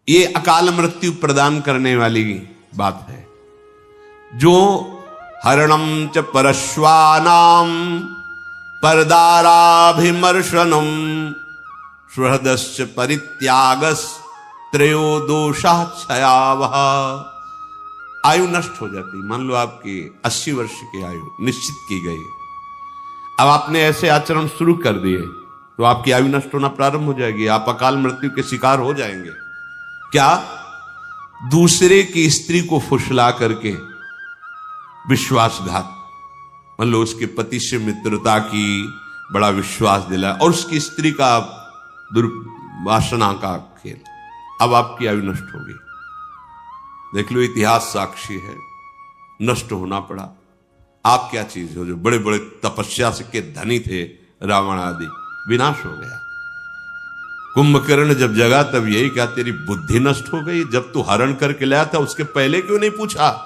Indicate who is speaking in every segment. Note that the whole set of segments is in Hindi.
Speaker 1: ये अकाल मृत्यु प्रदान करने वाली बात है। जो हरणम च परश्वानाम परदाराभिमर्शनम सुहृदश्च परित्यागस त्रयो दोषा क्षयावह। आयु नष्ट हो जाती। मान लो आपकी 80 वर्ष की आयु निश्चित की गई, अब आपने ऐसे आचरण शुरू कर दिए तो आपकी आयु नष्ट होना प्रारंभ हो जाएगी, आप अकाल मृत्यु के शिकार हो जाएंगे। क्या? दूसरे की स्त्री को फुसला करके विश्वासघात, मान लो उसके पति से मित्रता की, बड़ा विश्वास दिला और उसकी स्त्री का दुर्वासना का खेल, अब आपकी आयु नष्ट होगी। देख लो, इतिहास साक्षी है, नष्ट होना पड़ा। आप क्या चीज हो? जो बड़े बड़े तपस्या से के धनी थे, रावण आदि, विनाश हो गया। कुंभकर्ण जब जगा तब यही क्या तेरी बुद्धि नष्ट हो गई? जब तू हरण करके लाया था उसके पहले क्यों नहीं पूछा?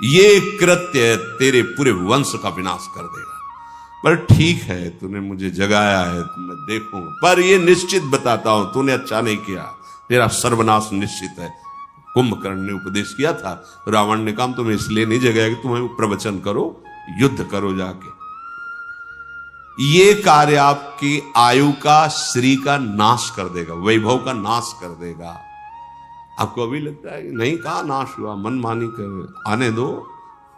Speaker 1: ये कृत्य तेरे पूरे वंश का विनाश कर देगा। पर ठीक है, तूने मुझे जगाया है तो मैं देखूंगा, पर ये निश्चित बताता हूं तूने अच्छा नहीं किया, तेरा सर्वनाश निश्चित है। कुंभकर्ण ने उपदेश किया था, रावण ने कहा तुम्हें इसलिए नहीं जगाया कि तुम्हें प्रवचन करो, युद्ध करो जाके। ये कार्य आपकी आयु का, श्री का नाश कर देगा, वैभव का नाश कर देगा। आपको अभी लगता है कि नहीं, कहा नाश हुआ, मनमानी कर, आने दो,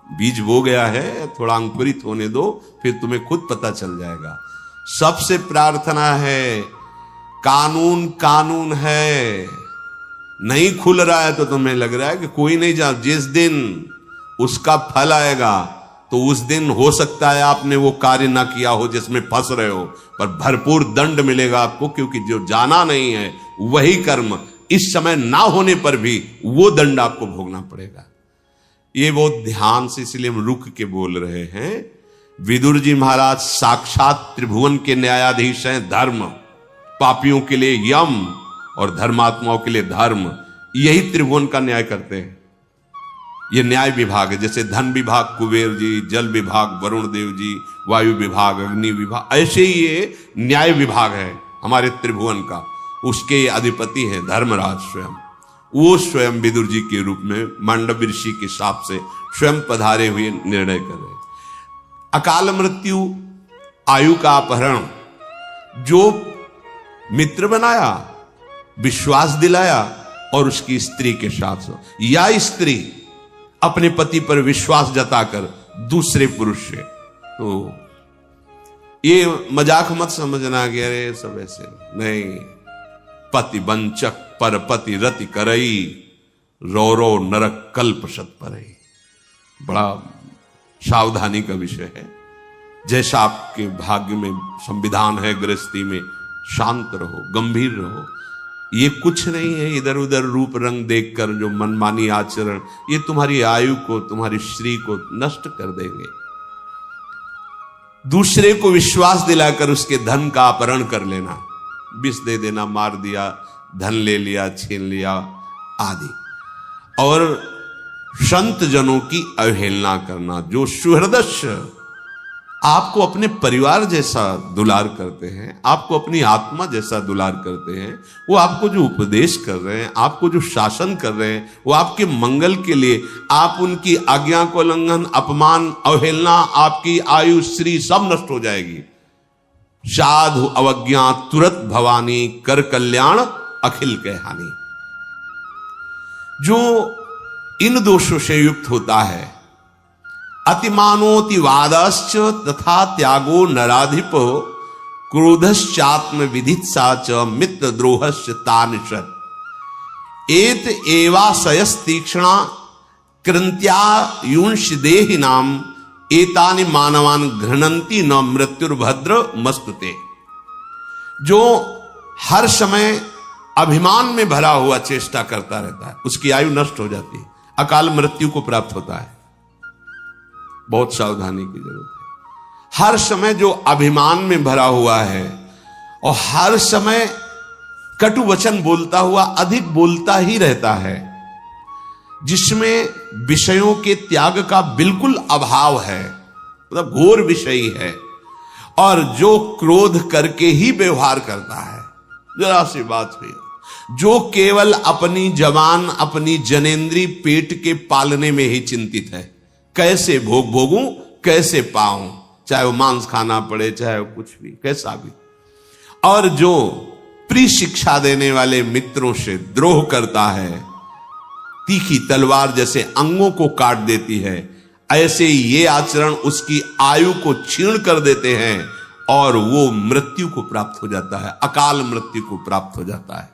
Speaker 1: बीज बो गया है, थोड़ा अंकुरित होने दो, फिर तुम्हें खुद पता चल जाएगा। सबसे प्रार्थना है, कानून कानून है, नहीं खुल रहा है तो तुम्हें लग रहा है कि कोई नहीं जा, जिस दिन उसका फल आएगा तो उस दिन हो सकता है आपने वो कार्य ना किया हो जिसमें फंस रहे हो, पर भरपूर दंड मिलेगा आपको, क्योंकि जो जाना नहीं है वही कर्म इस समय ना होने पर भी वो दंड आपको भोगना पड़ेगा। ये बहुत ध्यान से इसलिए हम रुक के बोल रहे हैं। विदुर जी महाराज साक्षात त्रिभुवन के न्यायाधीश हैं। धर्म, पापियों के लिए यम और धर्मात्माओं के लिए धर्म, यही त्रिभुवन का न्याय करते हैं। ये न्याय विभाग है, जैसे धन विभाग कुबेर जी, जल विभाग वरुण देव जी, वायु विभाग अग्नि विभाग, ऐसे ही ये न्याय विभाग है हमारे त्रिभुवन का। उसके अधिपति हैं धर्मराज स्वयं। वो स्वयं विदुर जी के रूप में मांडव ऋषि के शाप से स्वयं पधारे हुए निर्णय कर रहे। अकाल मृत्यु, आयु का अपहरण, जो मित्र बनाया, विश्वास दिलाया और उसकी स्त्री के साथ, या स्त्री अपने पति पर विश्वास जताकर दूसरे पुरुष से, तो ये मजाक मत समझना कि अरे सब ऐसे नहीं। पति वंचक पर पति रति करई, रो रो नरक कल्प शत परई। बड़ा सावधानी का विषय है। जैसा आपके भाग्य में संविधान है, गृहस्थी में शांत रहो, गंभीर रहो। ये कुछ नहीं है इधर उधर रूप रंग देखकर जो मनमानी आचरण, ये तुम्हारी आयु को, तुम्हारी श्री को नष्ट कर देंगे। दूसरे को विश्वास दिलाकर उसके धन का अपहरण कर लेना, विष दे देना, मार दिया, धन ले लिया, छीन लिया आदि, और संत जनों की अवहेलना करना। जो सुहृदस्य आपको अपने परिवार जैसा दुलार करते हैं, आपको अपनी आत्मा जैसा दुलार करते हैं, वो आपको जो उपदेश कर रहे हैं, आपको जो शासन कर रहे हैं, वो आपके मंगल के लिए, आप उनकी आज्ञा को उल्लंघन, अपमान, अवहेलना, आपकी आयु श्री सब नष्ट हो जाएगी। साधु अवज्ञा तुरत भवानी, कर कल्याण अखिल के हानि। जो इन दोषों से युक्त होता है, अतिमानोति वादश्च तथा त्यागो नराधिपो, क्रोधश्चात्म विधित्सा च मित्र द्रोहश्च तानिषत्। एत एवाशयस्तीक्ष्णा कृंत्या युंश देहिनाम, एतानि मानवान घृणंती न मृत्युर्भद्र मस्तुते। जो हर समय अभिमान में भरा हुआ चेष्टा करता रहता है, उसकी आयु नष्ट हो जाती है, अकाल मृत्यु को प्राप्त होता है। बहुत सावधानी की जरूरत है। हर समय जो अभिमान में भरा हुआ है और हर समय कटु वचन बोलता हुआ अधिक बोलता ही रहता है, जिसमें विषयों के त्याग का बिल्कुल अभाव है, मतलब घोर विषयी है, और जो क्रोध करके ही व्यवहार करता है, जरा सी बात हुई जो केवल अपनी जवान, अपनी जनेंद्री पेट के पालने में ही चिंतित है, कैसे भोग भोगूं, कैसे पाऊं, चाहे वो मांस खाना पड़े, चाहे वो कुछ भी, कैसा भी। और जो प्रिय शिक्षा देने वाले मित्रों से द्रोह करता है, तीखी तलवार जैसे अंगों को काट देती है, ऐसे ये आचरण उसकी आयु को छीण कर देते हैं और वो मृत्यु को प्राप्त हो जाता है, अकाल मृत्यु को प्राप्त हो जाता है।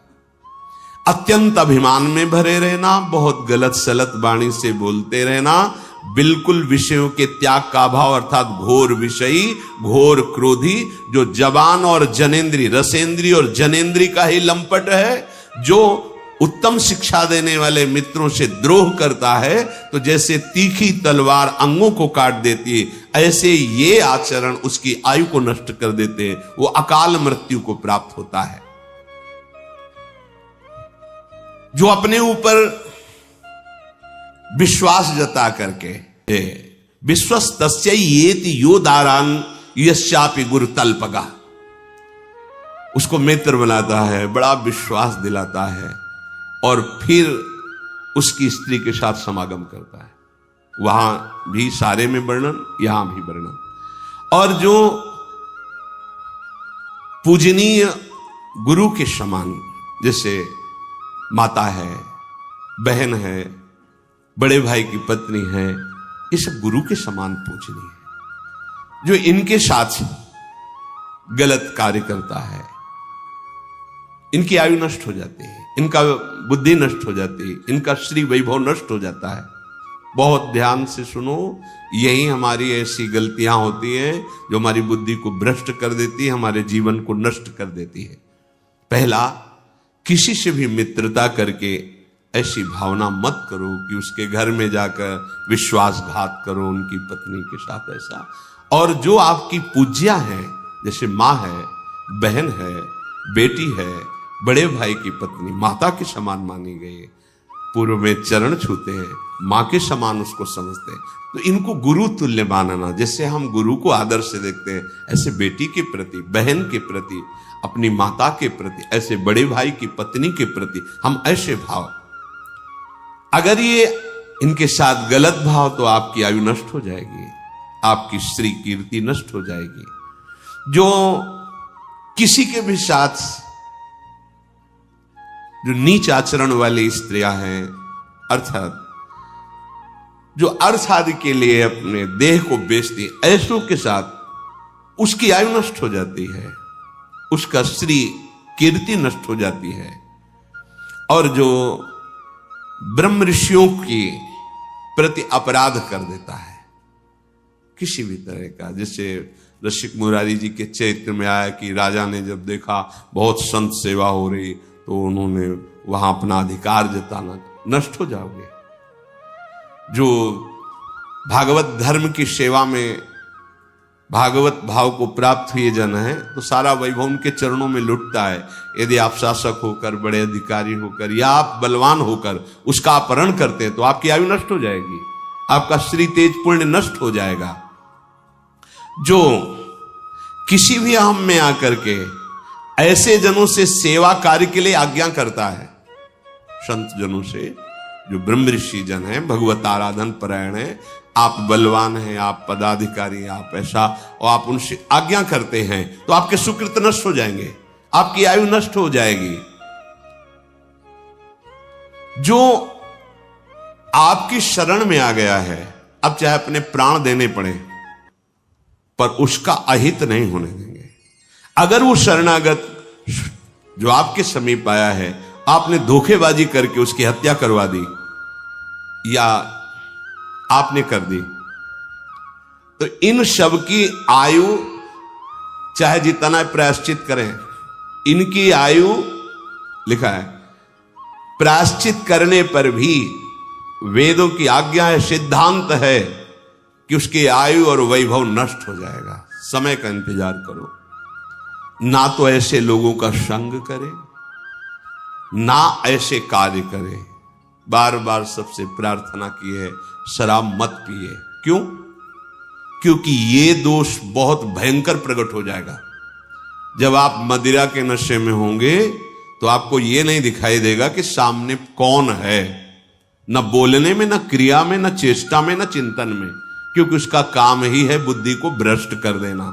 Speaker 1: अत्यंत अभिमान में भरे रहना, बहुत गलत सलत वाणी से बोलते रहना, बिल्कुल विषयों के त्याग का अभाव अर्थात घोर विषयी, घोर क्रोधी, जो जवान और जनेंद्री, रसेंद्री और जनेंद्री का ही लंपट है, जो उत्तम शिक्षा देने वाले मित्रों से द्रोह करता है, तो जैसे तीखी तलवार अंगों को काट देती है, ऐसे ये आचरण उसकी आयु को नष्ट कर देते हैं, वो अकाल मृत्यु को प्राप्त होता है। जो अपने ऊपर विश्वास जता करके, विश्वस्तस्य येति यो दारान यश्चापि गुरु तल्पगा, उसको मित्र बनाता है, बड़ा विश्वास दिलाता है और फिर उसकी स्त्री के साथ समागम करता है। वहां भी सारे में वर्णन, यहां भी वर्णन। और जो पूजनीय गुरु के समान, जैसे माता है, बहन है, बड़े भाई की पत्नी है, ये सब गुरु के समान पूजनीय है। जो इनके साथ गलत कार्य करता है, इनकी आयु नष्ट हो जाती है, इनका बुद्धि नष्ट हो जाती है, इनका श्री वैभव नष्ट हो जाता है। बहुत ध्यान से सुनो, यही हमारी ऐसी गलतियां होती हैं जो हमारी बुद्धि को भ्रष्ट कर देती है, हमारे जीवन को नष्ट कर देती है। पहला, किसी से भी मित्रता करके ऐसी भावना मत करो कि उसके घर में जाकर विश्वासघात करो उनकी पत्नी के साथ, ऐसा। और जो आपकी पूज्या है, जैसे माँ है, बहन है, बेटी है, बड़े भाई की पत्नी, माता के समान मानी गई है, पूर्व में चरण छूते हैं, माँ के समान उसको समझते हैं, तो इनको गुरु तुल्य मानना। जैसे हम गुरु को आदर से देखते हैं, ऐसे बेटी के प्रति, बहन के प्रति, अपनी माता के प्रति, ऐसे बड़े भाई की पत्नी के प्रति हम ऐसे भाव, अगर ये इनके साथ गलत भाव, तो आपकी आयु नष्ट हो जाएगी, आपकी श्री कीर्ति नष्ट हो जाएगी। जो किसी के भी साथ जो नीच आचरण वाली स्त्रियां हैं, अर्थात जो अर्थ आदि के लिए अपने देह को बेचती, ऐसों के साथ उसकी आयु नष्ट हो जाती है, उसका श्री कीर्ति नष्ट हो जाती है। और जो ब्रह्म ऋषियों की प्रति अपराध कर देता है किसी भी तरह का, जैसे रसिक मुरारी जी के चरित्र में आया कि राजा ने जब देखा बहुत संत सेवा हो रही, तो उन्होंने वहां अपना अधिकार जताना, नष्ट हो जाओगे। जो भागवत धर्म की सेवा में भागवत भाव को प्राप्त हुए जन है, तो सारा वैभव उनके चरणों में लुटता है। यदि आप शासक होकर, बड़े अधिकारी होकर, या आप बलवान होकर उसका अपहरण करते हैं, तो आपकी आयु नष्ट हो जाएगी, आपका श्री तेज पुण्य नष्ट हो जाएगा। जो किसी भी अहम में आकर के ऐसे जनों से सेवा कार्य के लिए आज्ञा करता है, संत जनों से, जो ब्रह्म ऋषि जन है, भगवत आराधन परायण है, आप बलवान हैं, आप पदाधिकारी हैं, आप ऐसा, और आप उनसे आज्ञा करते हैं, तो आपके सुकृत नष्ट हो जाएंगे, आपकी आयु नष्ट हो जाएगी। जो आपकी शरण में आ गया है, अब चाहे अपने प्राण देने पड़े, पर उसका अहित नहीं होने देंगे। अगर वो शरणागत जो आपके समीप आया है, आपने धोखेबाजी करके उसकी हत्या करवा दी या आपने कर दी, तो इन सब की आयु चाहे जितना प्रायश्चित करें, इनकी आयु, लिखा है, प्रायश्चित करने पर भी वेदों की आज्ञा है, सिद्धांत है कि उसकी आयु और वैभव नष्ट हो जाएगा। समय का इंतजार करो, ना तो ऐसे लोगों का संग करे, ना ऐसे कार्य करे। बार बार सबसे प्रार्थना की है, शराब मत पिए। क्यों? क्योंकि ये दोष बहुत भयंकर प्रकट हो जाएगा। जब आप मदिरा के नशे में होंगे, तो आपको ये नहीं दिखाई देगा कि सामने कौन है, न बोलने में, न क्रिया में, न चेष्टा में, न चिंतन में, क्योंकि उसका काम ही है बुद्धि को भ्रष्ट कर देना।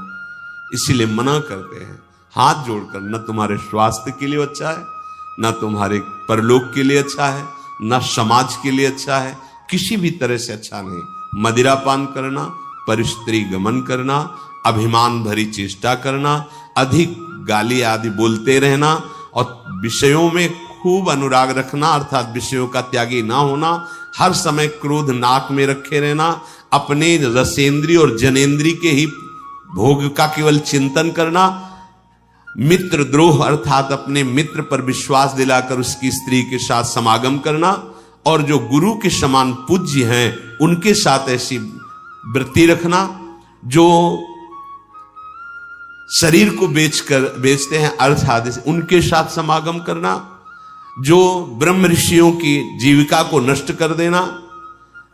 Speaker 1: इसीलिए मना करते हैं हाथ जोड़कर, न तुम्हारे स्वास्थ्य के लिए अच्छा है, न तुम्हारे परलोक के लिए अच्छा है, न समाज के लिए अच्छा है, किसी भी तरह से अच्छा नहीं। मदिरापान करना, परस्त्री गमन करना, अभिमान भरी चेष्टा करना, अधिक गाली आदि बोलते रहना और विषयों में खूब अनुराग रखना, अर्थात विषयों का त्यागी ना होना, हर समय क्रोध नाक में रखे रहना, अपने रसेंद्री और जनेंद्री के ही भोग का केवल चिंतन करना, मित्र द्रोह अर्थात अपने मित्र पर विश्वास दिलाकर उसकी स्त्री के साथ समागम करना, और जो गुरु के समान पूज्य हैं उनके साथ ऐसी वृत्ति रखना, जो शरीर को बेचते हैं अर्थात उनके साथ समागम करना, जो ब्रह्म ऋषियों की जीविका को नष्ट कर देना,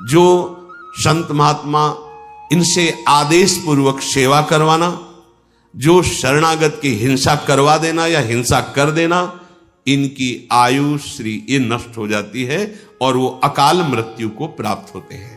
Speaker 1: जो संत महात्मा इनसे आदेश पूर्वक सेवा करवाना, जो शरणागत की हिंसा करवा देना या हिंसा कर देना, इनकी आयु श्री ये नष्ट हो जाती है और वो अकाल मृत्यु को प्राप्त होते हैं।